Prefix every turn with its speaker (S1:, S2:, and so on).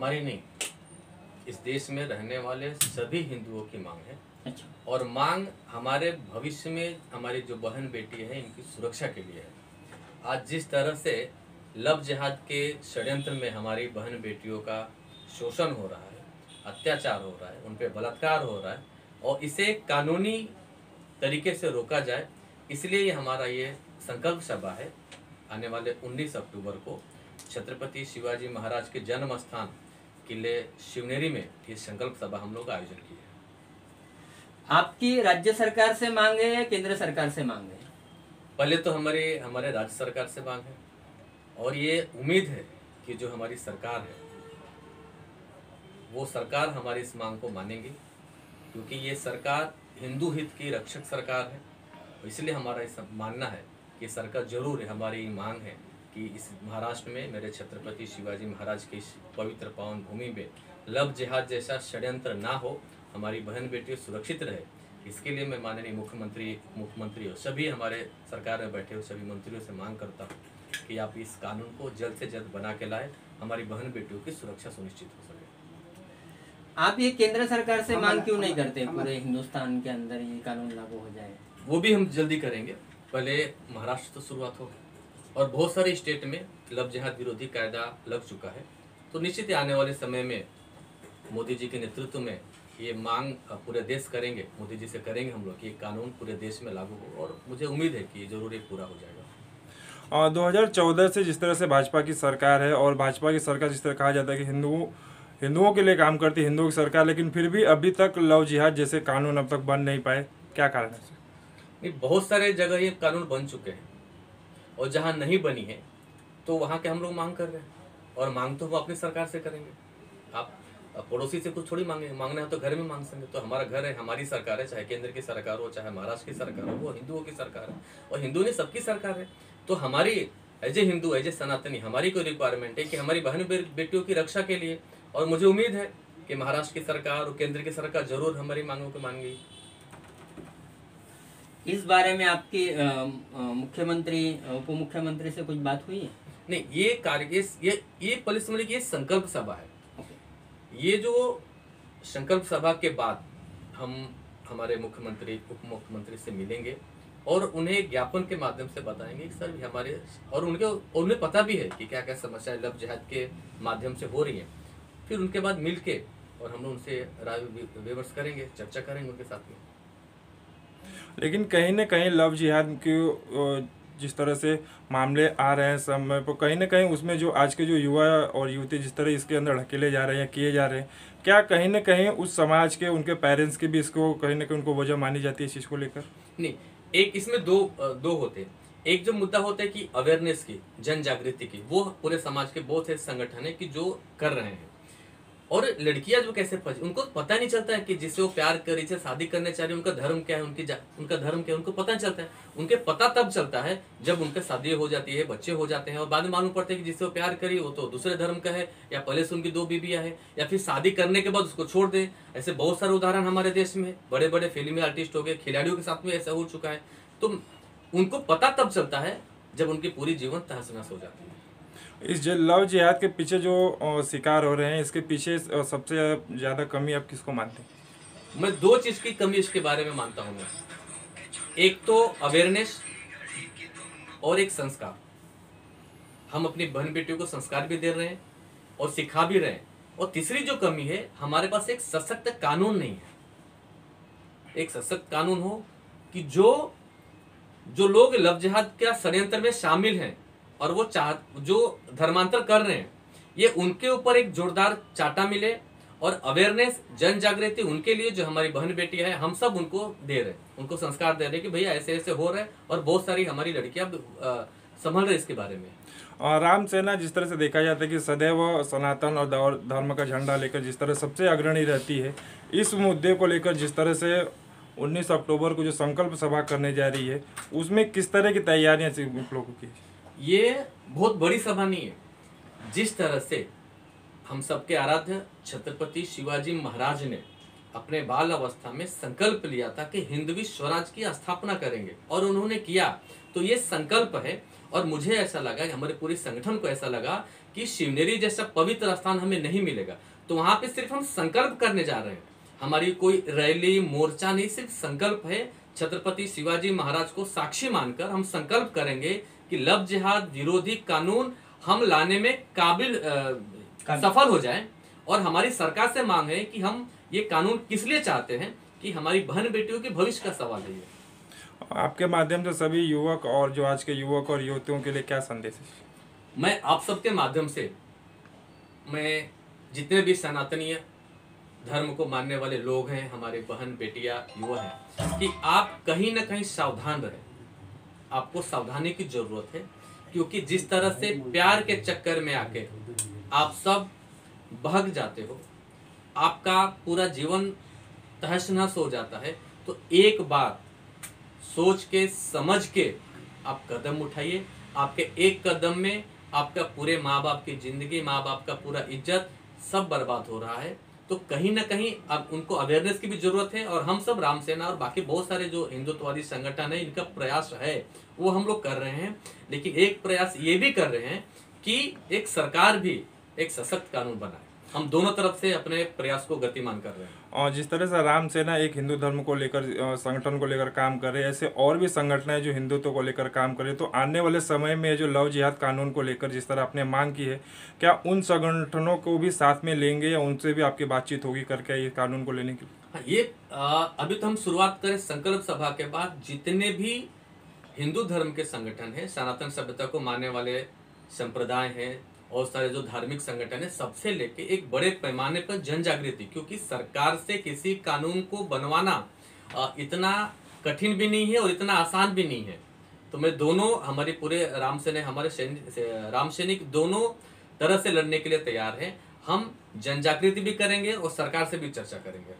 S1: हमारी नहीं, इस देश में रहने वाले सभी हिंदुओं की मांग है।
S2: अच्छा।
S1: और मांग हमारे भविष्य में हमारी जो बहन बेटी है इनकी सुरक्षा के लिए है। आज जिस तरह से लव जिहाद के षड्यंत्र में हमारी बहन बेटियों का शोषण हो रहा है, अत्याचार हो रहा है, उन पे बलात्कार हो रहा है, और इसे कानूनी तरीके से रोका जाए, इसलिए ये हमारा ये संकल्प सभा है। आने वाले 19 अक्टूबर को छत्रपति शिवाजी महाराज के जन्म स्थान किले शिवनेरी में ये संकल्प सभा हम लोग आयोजन किए हैं।
S2: आपकी राज्य सरकार से मांग है या केंद्र सरकार से मांग है?
S1: पहले तो हमारे राज्य सरकार से मांग है, और ये उम्मीद है कि जो हमारी सरकार है वो सरकार हमारी इस मांग को मानेगी, क्योंकि ये सरकार हिंदू हित की रक्षक सरकार है। इसलिए हमारा इस मानना है कि सरकार जरूर है, हमारी मांग है कि इस महाराष्ट्र में मेरे छत्रपति शिवाजी महाराज की इस पवित्र पावन भूमि में लव जिहाद जैसा षड्यंत्र ना हो, हमारी बहन बेटियां सुरक्षित रहे। इसके लिए मैं माननीय मुख्यमंत्री और सभी हमारे सरकार में बैठे हुए सभी मंत्रियों से मांग करता हूँ कि आप इस कानून को जल्द से जल्द बना के लाए, हमारी बहन बेटियों की सुरक्षा सुनिश्चित हो सके।
S2: आप ये केंद्र सरकार से मांग क्यों नहीं करते पूरे हिंदुस्तान के अंदर ये कानून लागू हो जाए?
S1: वो भी हम जल्दी करेंगे, पहले महाराष्ट्र तो शुरुआत होगी, और बहुत सारे स्टेट में लव जिहाद विरोधी कायदा लग चुका है। तो निश्चित ही आने वाले समय में मोदी जी के नेतृत्व में ये मांग पूरे देश करेंगे, मोदी जी से करेंगे हम लोग कि ये कानून पूरे देश में लागू हो, और मुझे उम्मीद है कि ये जरूर एक पूरा हो जाएगा।
S3: 2014 से जिस तरह से भाजपा की सरकार है, और भाजपा की सरकार जिस तरह कहा जाता है कि हिंदुओं के लिए काम करती है, हिंदुओं की सरकार, लेकिन फिर भी अभी तक लव जिहाद जैसे कानून अब तक बन नहीं पाए, क्या कारण है?
S1: नहीं, बहुत सारे जगह ये कानून बन चुके हैं, और जहाँ नहीं बनी है तो वहाँ के हम लोग मांग कर रहे हैं, और मांग तो हम अपनी सरकार से करेंगे। आप पड़ोसी से कुछ थोड़ी मांगना है तो घर में मांग सकेंगे। तो हमारा घर है, हमारी सरकार है, चाहे केंद्र की सरकार हो चाहे महाराष्ट्र की सरकार हो, वो हिंदुओं की सरकार है, और हिंदू ने सबकी सरकार है। तो हमारी as a Hindu, as a Sanatani, हमारी कोई रिक्वायरमेंट है कि हमारी बहन बेटियों की रक्षा के लिए, और मुझे उम्मीद है कि महाराष्ट्र की सरकार और केंद्र की सरकार जरूर हमारी मांगों को मानेगी।
S2: इस बारे में आपकी मुख्यमंत्री उप मुख्यमंत्री से कुछ बात हुई है?
S1: नहीं, ये कार्य ये पुलिस की संकल्प सभा है। ये जो संकल्प सभा के बाद हम हमारे मुख्यमंत्री उप मुख्यमंत्री से मिलेंगे और उन्हें ज्ञापन के माध्यम से बताएंगे कि सर हमारे, और उन्हें पता भी है कि क्या क्या समस्याएं लव जिहाद के माध्यम से हो रही हैं। फिर उनके बाद मिलके और हम लोग उनसे राय विमर्श करेंगे, चर्चा करेंगे उनके साथ में।
S3: लेकिन कहीं न कहीं लव जिहाद के जिस तरह से मामले आ रहे हैं समय पर, कहीं ना कहीं उसमें जो आज के जो युवा और युवती जिस तरह इसके अंदर ढकेले जा रहे हैं, किए जा रहे हैं, क्या कहीं ना कहीं उस समाज के उनके पेरेंट्स की भी इसको कहीं ना कहीं उनको वजह मानी जाती है इस चीज़ को लेकर?
S1: नहीं, एक इसमें दो होते हैं। एक जो मुद्दा होता है कि अवेयरनेस की, जन जागृति की, वो पूरे समाज के बहुत से संगठन है कि जो कर रहे हैं। और लड़कियां जो कैसे उनको पता नहीं चलता है कि जिससे वो प्यार कर रही है, शादी करने चाह रही है, उनका धर्म क्या है, उनका धर्म क्या है, उनको पता नहीं चलता है। उनके पता तब चलता है जब उनके शादी हो जाती है, बच्चे हो जाते हैं, और बाद में मालूम पड़ता है कि जिससे वो प्यार करी वो तो दूसरे धर्म का है, या पहले से उनकी 2 बीबियां है, या फिर शादी करने के बाद उसको छोड़ दे। ऐसे बहुत सारे उदाहरण हमारे देश में, बड़े बड़े फिल्मी आर्टिस्ट हो गए, खिलाड़ियों के साथ में ऐसा हो चुका है। तो उनको पता तब चलता है जब उनकी पूरी जीवन तहस नहस हो जाती है।
S3: इस लव जिहाद के पीछे जो शिकार हो रहे हैं, इसके पीछे सबसे ज़्यादा कमी आप किसको मानते हैं?
S1: मैं 2 चीज़ की कमी इसके बारे में मानता हूँ मैं। एक तो अवेयरनेस और एक संस्कार। हम अपनी बहन बेटियों को संस्कार भी दे रहे हैं और सिखा भी रहे हैं। और तीसरी जो कमी है, हमारे पास एक सशक्त कानून नहीं है। एक सशक्त कानून हो कि जो लोग लव जिहाद के षड्यंत्र में शामिल हैं और वो जो धर्मांतर कर रहे हैं, ये उनके ऊपर एक जोरदार चाटा मिले, और अवेयरनेस, जन जागृति उनके लिए जो हमारी बहन बेटी है, हम सब उनको दे रहे हैं, उनको संस्कार दे रहे हैं कि भैया ऐसे ऐसे हो रहे हैं, और बहुत सारी हमारी लड़कियां संभल रहे इसके बारे में।
S3: और राम सेना जिस तरह से देखा जाता है कि सदैव सनातन और धर्म का झंडा लेकर जिस तरह सबसे अग्रणी रहती है, इस मुद्दे को लेकर जिस तरह से 19 अक्टूबर को जो संकल्प सभा करने जा रही है, उसमें किस तरह की तैयारियां लोगों की?
S1: ये बहुत बड़ी सभा नहीं है। जिस तरह से हम सबके आराध्य छत्रपति शिवाजी महाराज ने अपने बाल अवस्था में संकल्प लिया था कि हिंदवी स्वराज की स्थापना करेंगे, और उन्होंने किया। तो ये संकल्प है, और मुझे ऐसा लगा, हमारे पूरे संगठन को ऐसा लगा कि शिवनेरी जैसा पवित्र स्थान हमें नहीं मिलेगा, तो वहां पे सिर्फ हम संकल्प करने जा रहे हैं। हमारी कोई रैली मोर्चा नहीं, सिर्फ संकल्प है। छत्रपति शिवाजी महाराज को साक्षी मानकर हम संकल्प करेंगे कि लव जिहाद विरोधी कानून हम लाने में काबिल सफल हो जाए। और हमारी सरकार से मांग है कि हम ये कानून किस लिए चाहते हैं कि हमारी बहन बेटियों के भविष्य का सवाल है ये।
S3: आपके माध्यम से सभी युवक और जो आज के युवक और युवतियों के लिए क्या संदेश है?
S1: मैं आप सबके माध्यम से, मैं जितने भी सनातनीय धर्म को मानने वाले लोग हैं, हमारे बहन बेटियां युवा हैं, कि आप कहीं ना कहीं सावधान रहें। आपको सावधानी की जरूरत है, क्योंकि जिस तरह से प्यार के चक्कर में आके आप सब बहक जाते हो, आपका पूरा जीवन तहस नहस हो जाता है। तो एक बार सोच के समझ के आप कदम उठाइए। आपके एक कदम में आपका पूरे माँ बाप की जिंदगी, माँ बाप का पूरा इज्जत सब बर्बाद हो रहा है। तो कहीं ना कहीं अब उनको अवेयरनेस की भी जरूरत है, और हम सब रामसेना और बाकी बहुत सारे जो हिंदुत्ववादी संगठन है, इनका प्रयास है वो हम लोग कर रहे हैं। लेकिन एक प्रयास ये भी कर रहे हैं कि एक सरकार भी एक सशक्त कानून बनाए। हम दोनों तरफ से अपने प्रयास को गतिमान कर रहे हैं।
S3: और जिस तरह से राम सेना एक हिंदू धर्म को लेकर संगठन को लेकर काम कर रहे हैं, ऐसे और भी संगठन है जो हिंदुत्व को लेकर काम कर रहे हैं। तो आने वाले समय में जो लव जिहाद कानून को लेकर जिस तरह आपने मांग की है, क्या उन संगठनों को भी साथ में लेंगे या उनसे भी आपकी बातचीत होगी करके ये कानून को लेने की?
S1: हाँ, ये अभी तो हम शुरुआत करें संकल्प सभा के बाद। जितने भी हिंदू धर्म के संगठन है, सनातन सभ्यता को मानने वाले संप्रदाय हैं और सारे जो धार्मिक संगठन है, सबसे लेके एक बड़े पैमाने पर जन जागृति, क्योंकि सरकार से किसी कानून को बनवाना इतना कठिन भी नहीं है और इतना आसान भी नहीं है। तो मैं दोनों, हमारे पूरे राम सेना, हमारे राम सैनिक दोनों तरह से लड़ने के लिए तैयार हैं। हम जन जागृति भी करेंगे और सरकार से भी चर्चा करेंगे।